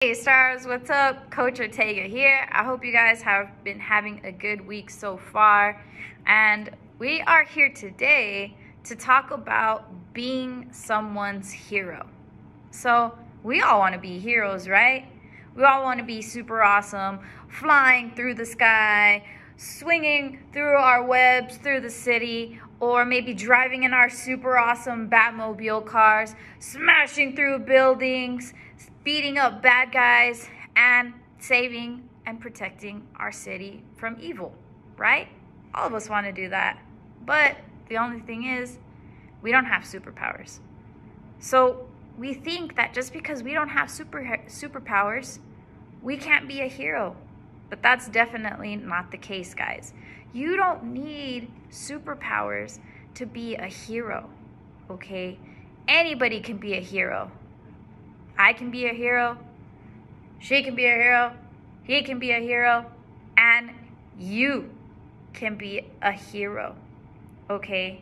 Hey stars, what's up? Coach Ortega here. I hope you guys have been having a good week so far. And we are here today to talk about being someone's hero. So we all want to be heroes, right? We all want to be super awesome, flying through the sky, swinging through our webs through the city, or maybe driving in our super awesome Batmobile cars, smashing through buildings, beating up bad guys, and saving and protecting our city from evil, right? All of us want to do that. But the only thing is, we don't have superpowers. So we think that just because we don't have superpowers, we can't be a hero. But that's definitely not the case, guys. You don't need superpowers to be a hero, okay? Anybody can be a hero. I can be a hero, she can be a hero, he can be a hero, and you can be a hero, okay?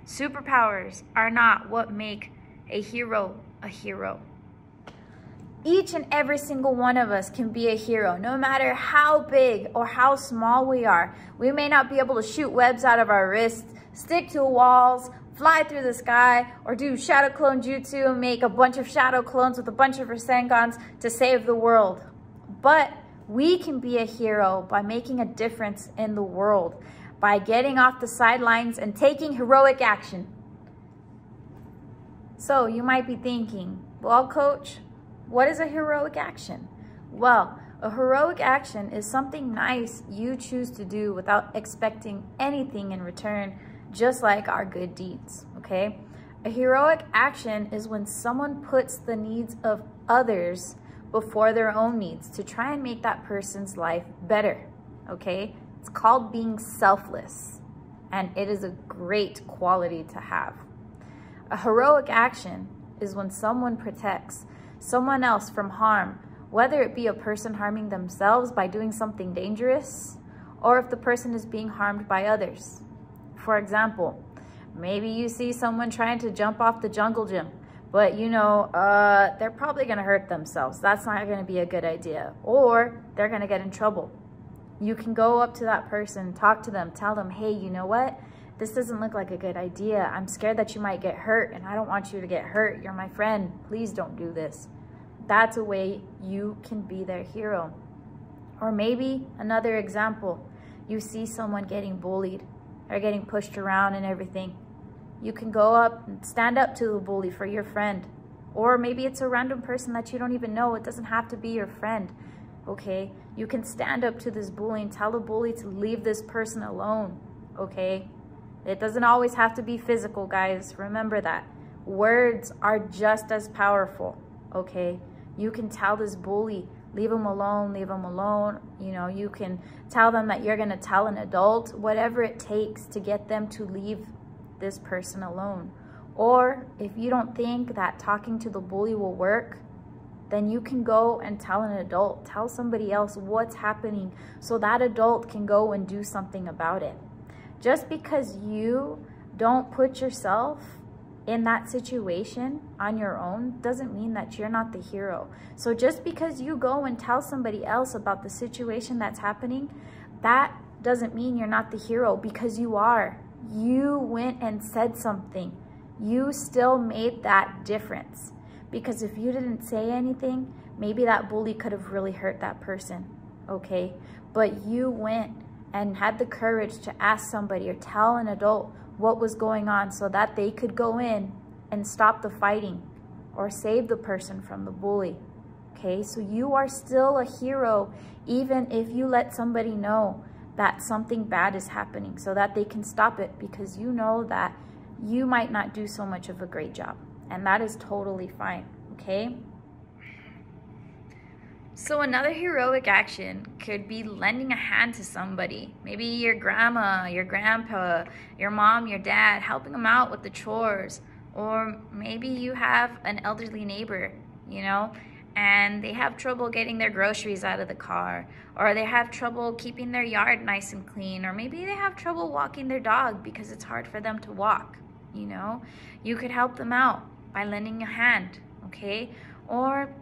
Superpowers are not what make a hero a hero. Each and every single one of us can be a hero, no matter how big or how small we are. We may not be able to shoot webs out of our wrists, stick to walls, fly through the sky, or do shadow clone jutsu and make a bunch of shadow clones with a bunch of Rasengans to save the world. But we can be a hero by making a difference in the world, by getting off the sidelines and taking heroic action. So you might be thinking, well, coach, what is a heroic action? Well, a heroic action is something nice you choose to do without expecting anything in return, just like our good deeds, okay? A heroic action is when someone puts the needs of others before their own needs to try and make that person's life better, okay? It's called being selfless, and it is a great quality to have. A heroic action is when someone protects someone else from harm, whether it be a person harming themselves by doing something dangerous, or if the person is being harmed by others. For example, maybe you see someone trying to jump off the jungle gym, but you know, they're probably gonna hurt themselves. That's not gonna be a good idea, or they're gonna get in trouble. You can go up to that person, talk to them, tell them, hey, you know what? This doesn't look like a good idea. I'm scared that you might get hurt, and I don't want you to get hurt. You're my friend. Please don't do this. That's a way you can be their hero. Or maybe another example, you see someone getting bullied or getting pushed around and everything. You can go up and stand up to the bully for your friend. Or maybe it's a random person that you don't even know. It doesn't have to be your friend, okay? You can stand up to this bully and tell the bully to leave this person alone, okay? It doesn't always have to be physical, guys. Remember that. Words are just as powerful, okay? You can tell this bully, leave them alone, leave them alone. You know, you can tell them that you're gonna tell an adult, whatever it takes to get them to leave this person alone. Or if you don't think that talking to the bully will work, then you can go and tell an adult, tell somebody else what's happening so that adult can go and do something about it. Just because you don't put yourself in that situation on your own doesn't mean that you're not the hero. So just because you go and tell somebody else about the situation that's happening, that doesn't mean you're not the hero, because you are. You went and said something. You still made that difference. Because if you didn't say anything, maybe that bully could have really hurt that person, okay? But you went and had the courage to ask somebody or tell an adult what was going on so that they could go in and stop the fighting or save the person from the bully, okay? So you are still a hero even if you let somebody know that something bad is happening so that they can stop it, because you know that you might not do so much of a great job, and that is totally fine, okay? So another heroic action could be lending a hand to somebody. Maybe your grandma, your grandpa, your mom, your dad, helping them out with the chores. Or maybe you have an elderly neighbor, you know, and they have trouble getting their groceries out of the car, or they have trouble keeping their yard nice and clean, or maybe they have trouble walking their dog because it's hard for them to walk, you know. You could help them out by lending a hand, okay? Or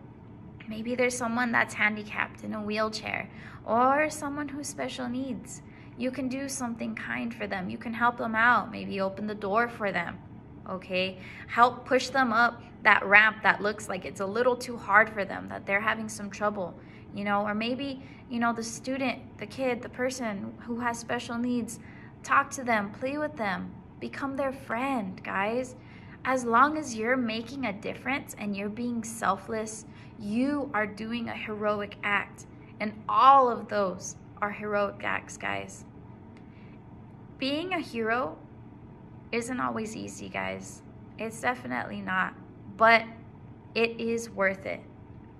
Maybe there's someone that's handicapped in a wheelchair or someone who's special needs. You can do something kind for them. You can help them out. Maybe open the door for them, okay? Help push them up that ramp that looks like it's a little too hard for them, that they're having some trouble, you know? Or maybe, you know, the student, the kid, the person who has special needs, talk to them, play with them, become their friend, guys. As long as you're making a difference and you're being selfless, you are doing a heroic act. And all of those are heroic acts, guys. Being a hero isn't always easy, guys. It's definitely not, but it is worth it,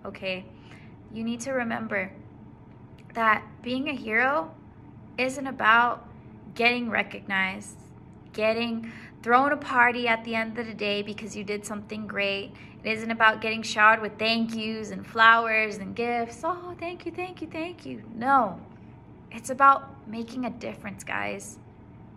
okay? You need to remember that being a hero isn't about getting recognized, getting thrown a party at the end of the day because you did something great. It isn't about getting showered with thank yous and flowers and gifts. Oh, thank you, thank you, thank you. No, it's about making a difference, guys.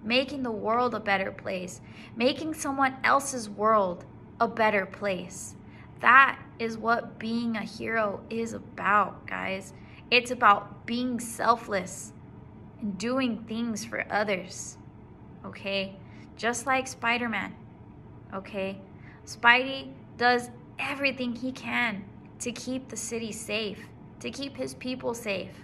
Making the world a better place. Making someone else's world a better place. That is what being a hero is about, guys. It's about being selfless and doing things for others, okay? Just like Spider-Man, okay? Spidey does everything he can to keep the city safe, to keep his people safe.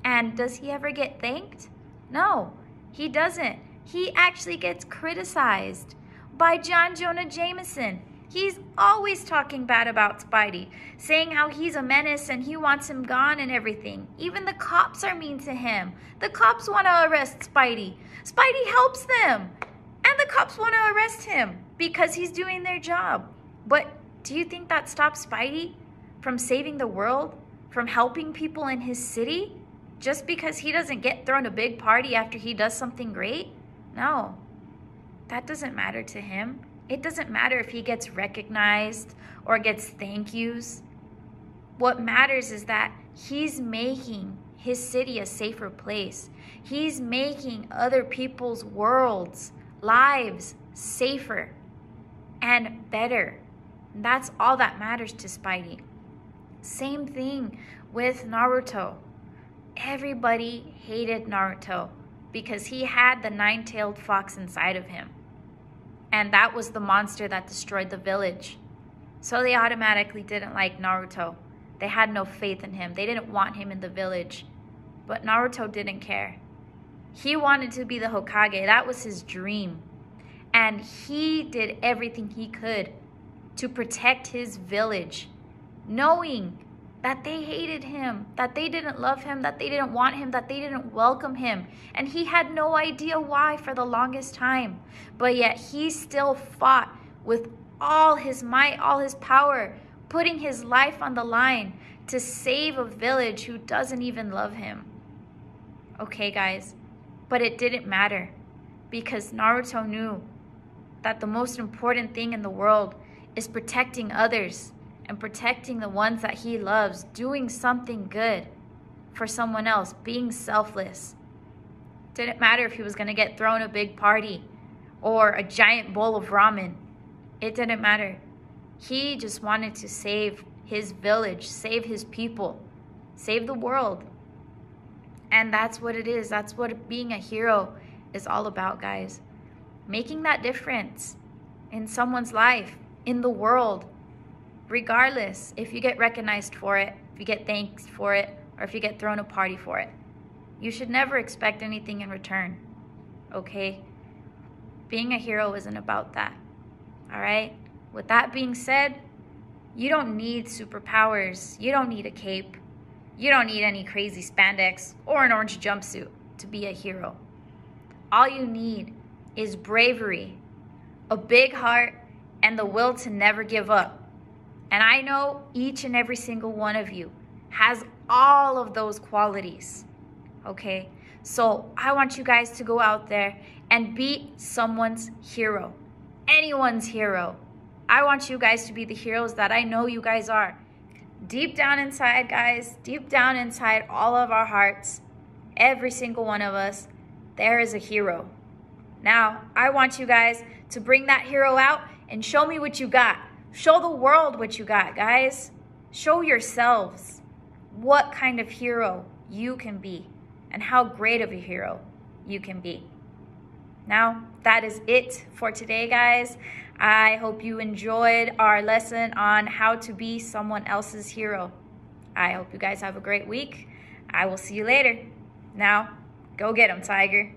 And does he ever get thanked? No, he doesn't. He actually gets criticized by John Jonah Jameson. He's always talking bad about Spidey, saying how he's a menace and he wants him gone and everything. Even the cops are mean to him. The cops want to arrest Spidey. Spidey helps them. And the cops want to arrest him because he's doing their job. But do you think that stops Spidey from saving the world, from helping people in his city, just because he doesn't get thrown a big party after he does something great? No, that doesn't matter to him. It doesn't matter if he gets recognized or gets thank yous. What matters is that he's making his city a safer place. He's making other people's worlds, lives safer and better. And that's all that matters to Spidey. Same thing with Naruto. Everybody hated Naruto because he had the nine-tailed fox inside of him. And that was the monster that destroyed the village. So they automatically didn't like Naruto. They had no faith in him. They didn't want him in the village. But Naruto didn't care. He wanted to be the Hokage. That was his dream. And he did everything he could to protect his village, knowing that they hated him, that they didn't love him, that they didn't want him, that they didn't welcome him. And he had no idea why for the longest time. But yet he still fought with all his might, all his power, putting his life on the line to save a village who doesn't even love him. Okay, guys, but it didn't matter because Naruto knew that the most important thing in the world is protecting others and protecting the ones that he loves, doing something good for someone else, being selfless. Didn't matter if he was going to get thrown a big party or a giant bowl of ramen. It didn't matter. He just wanted to save his village, save his people, save the world. And that's what it is. That's what being a hero is all about, guys. Making that difference in someone's life, in the world, regardless if you get recognized for it, if you get thanked for it, or if you get thrown a party for it. You should never expect anything in return, okay? Being a hero isn't about that, all right? With that being said, you don't need superpowers. You don't need a cape. You don't need any crazy spandex or an orange jumpsuit to be a hero. All you need is bravery, a big heart, and the will to never give up. And I know each and every single one of you has all of those qualities, okay? So I want you guys to go out there and be someone's hero, anyone's hero. I want you guys to be the heroes that I know you guys are. Deep down inside, guys, deep down inside all of our hearts, every single one of us, there is a hero. Now, I want you guys to bring that hero out and show me what you got. Show the world what you got, guys. Show yourselves what kind of hero you can be and how great of a hero you can be. Now, that is it for today, guys. I hope you enjoyed our lesson on how to be someone else's hero. I hope you guys have a great week. I will see you later. Now, go get 'em, Tiger.